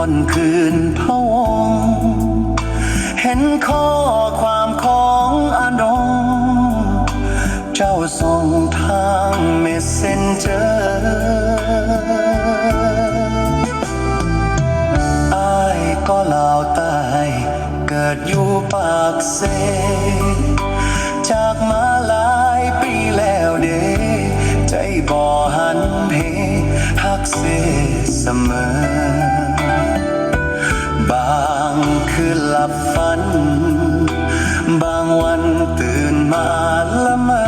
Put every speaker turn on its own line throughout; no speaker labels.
อนคืนพะวงเห็นข้อความของอาดงเจ้าส่งทางเมสเซนเจอร์อ้ายก็ลาวใต้เกิดอยู่ปากเซจากมาหลายปีแล้วเด้ใจบ่หันเพฮักเสเสมอบางคืนหลับฝันบางวันตื่นมาละเมอ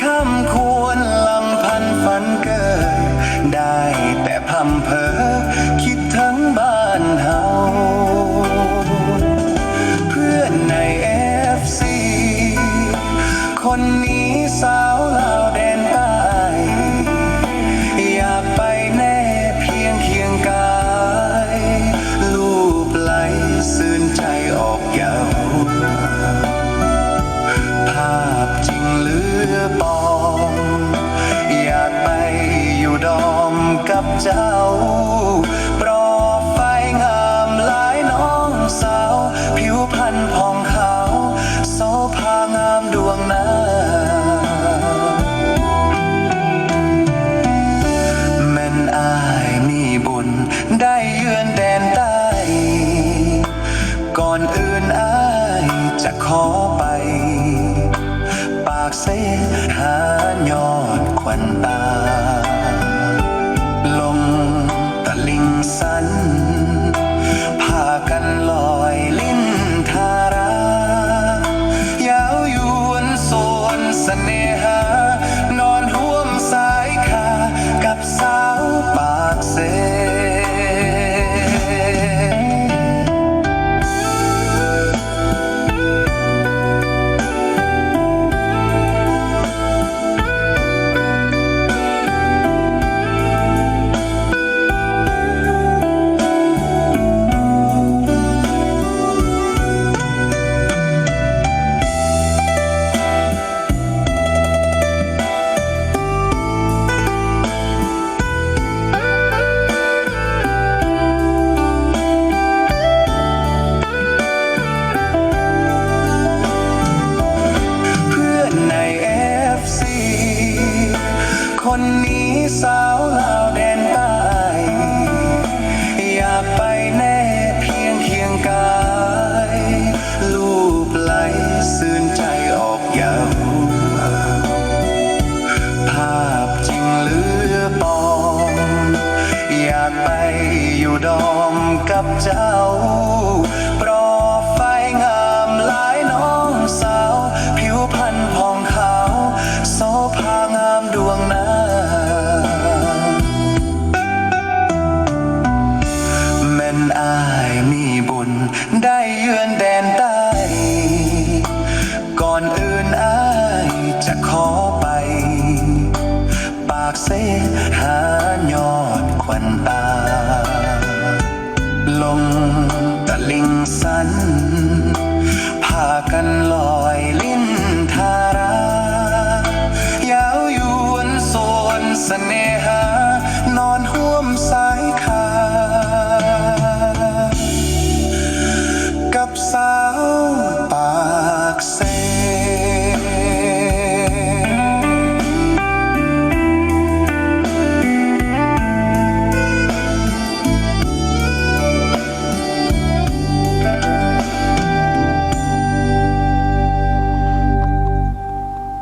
ค่ำควรลำพันฝันเกิดได้แต่พำเพ้อคิดถึงบ้านเฮาเพื่อนใน FC คนนี้สาวลาวแดนใต้อยากไปแน่เพียงเคียงกายลูบไหลซื่นใจออกเยาว์ภาพจริงหรือปลอมอยากไปอยู่ดอมกับเจ้าปลอดไฟงามหลายน้องสาวผิวพรรณผ่องขาวโสภางามดวงหน้าแม่นอายมีบุญได้เยือนแดนใต้ก่อนอื่นอายจะขอไปปากเสหายอดควันตาลงตะลิงสันพากันลอยลิ้นทารายาวยวนสวนเสน่หานอนห่วมสายคากับสาวปากเสคนนี้สา